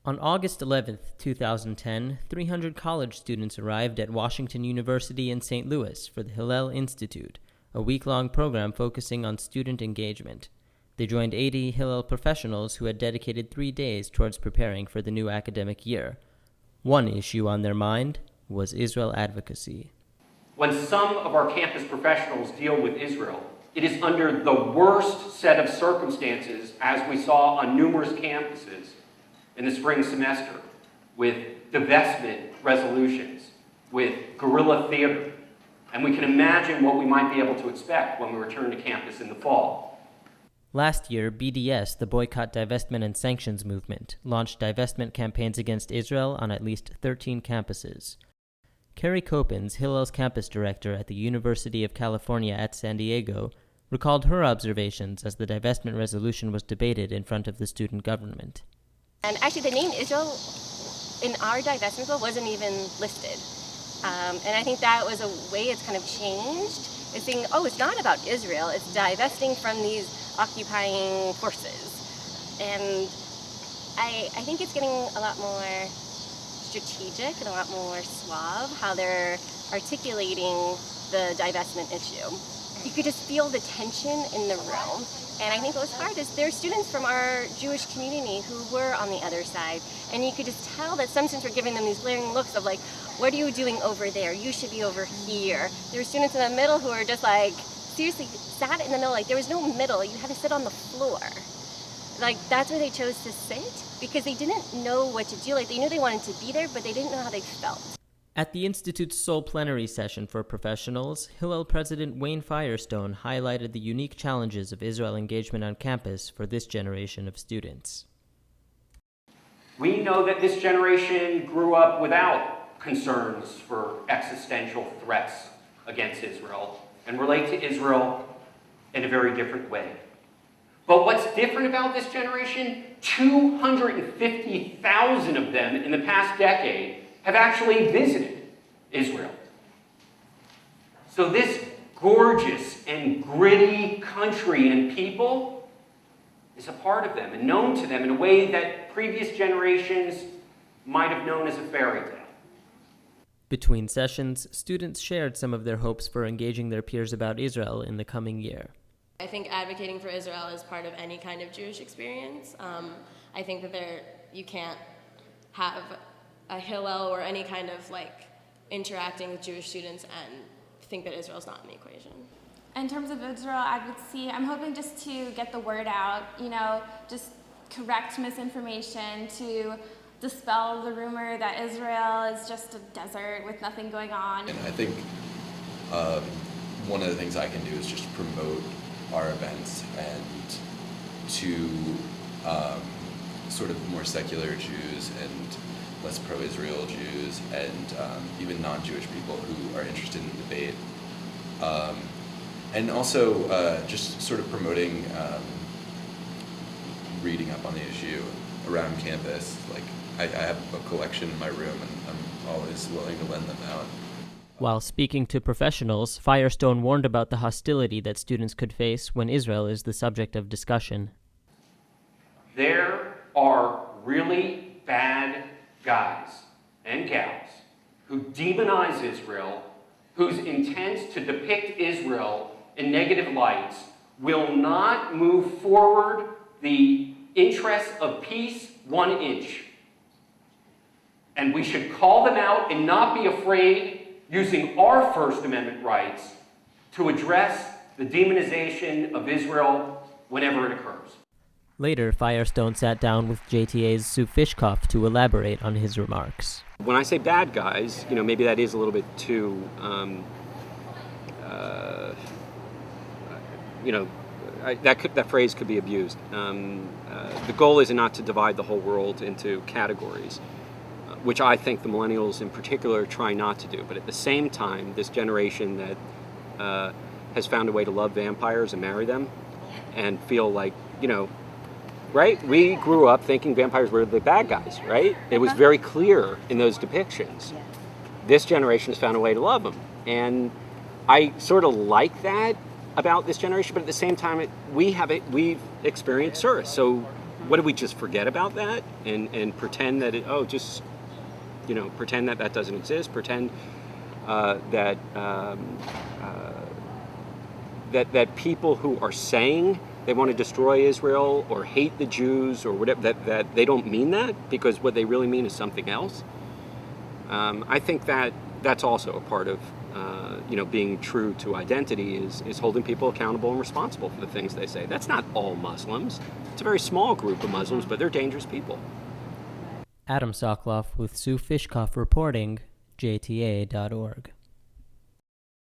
On August 11, 2010, 300 college students arrived at Washington University in St. Louis for the Hillel Institute, a week-long program focusing on student engagement. They joined 80 Hillel professionals who had dedicated 3 days towards preparing for the new academic year. One issue on their mind was Israel advocacy. When some of our campus professionals deal with Israel, it is under the worst set of circumstances, as we saw on numerous campuses in the spring semester, with divestment resolutions, with guerrilla theater. And we can imagine what we might be able to expect when we return to campus in the fall. Last year, BDS, the Boycott, Divestment, and Sanctions movement, launched divestment campaigns against Israel on at least 13 campuses. Carrie Copens, Hillel's campus director at the University of California at San Diego, recalled her observations as the divestment resolution was debated in front of the student government. And actually the name Israel in our divestment bill wasn't even listed. And I think that was a way it's kind of changed. It's saying, oh, it's not about Israel, it's divesting from these occupying forces. And I think it's getting a lot more strategic and a lot more suave how they're articulating the divestment issue. You could just feel the tension in the room. And I think what was hard is there are students from our Jewish community who were on the other side. And you could just tell that some students were giving them these glaring looks of like, what are you doing over there? You should be over here. There were students in the middle who were just like, seriously, sat in the middle. Like there was no middle. You had to sit on the floor. Like that's where they chose to sit because they didn't know what to do. Like they knew they wanted to be there, but they didn't know how they felt. At the Institute's sole plenary session for professionals, Hillel President Wayne Firestone highlighted the unique challenges of Israel engagement on campus for this generation of students. We know that this generation grew up without concerns for existential threats against Israel and relate to Israel in a very different way. But what's different about this generation, 250,000 of them in the past decade have actually visited Israel. So this gorgeous and gritty country and people is a part of them and known to them in a way that previous generations might have known as a fairy tale. Between sessions, students shared some of their hopes for engaging their peers about Israel in the coming year. I think advocating for Israel is part of any kind of Jewish experience. I think that you can't have a Hillel or any kind of interacting with Jewish students and think that Israel's not in the equation. In terms of Israel advocacy, I'm hoping just to get the word out, just correct misinformation, to dispel the rumor that Israel is just a desert with nothing going on. And I think one of the things I can do is just promote our events and to sort of more secular Jews and less pro-Israel Jews and even non-Jewish people who are interested in the debate. And also just sort of promoting reading up on the issue around campus. I have a collection in my room and I'm always willing to lend them out. While speaking to professionals, Firestone warned about the hostility that students could face when Israel is the subject of discussion. There are really bad guys and gals who demonize Israel, whose intent to depict Israel in negative lights will not move forward the interests of peace 1 inch. And we should call them out and not be afraid using our First Amendment rights to address the demonization of Israel whenever it occurs. Later, Firestone sat down with JTA's Sue Fishkoff to elaborate on his remarks. When I say bad guys, maybe that is a little bit too, that phrase could be abused. The goal is not to divide the whole world into categories, which I think the millennials in particular try not to do. But at the same time, this generation that has found a way to love vampires and marry them and feel like, right? We grew up thinking vampires were the bad guys, right? It was very clear in those depictions. This generation has found a way to love them. And I sort of like that about this generation, but at the same time, we've experienced service. So what do we just forget about that and pretend that pretend that doesn't exist, pretend that people who are saying they want to destroy Israel or hate the Jews or whatever, that they don't mean that, because what they really mean is something else. I think that's also a part of being true to identity is holding people accountable and responsible for the things they say. That's not all Muslims. It's a very small group of Muslims, but they're dangerous people. Adam Soclof with Sue Fishkoff reporting, JTA.org.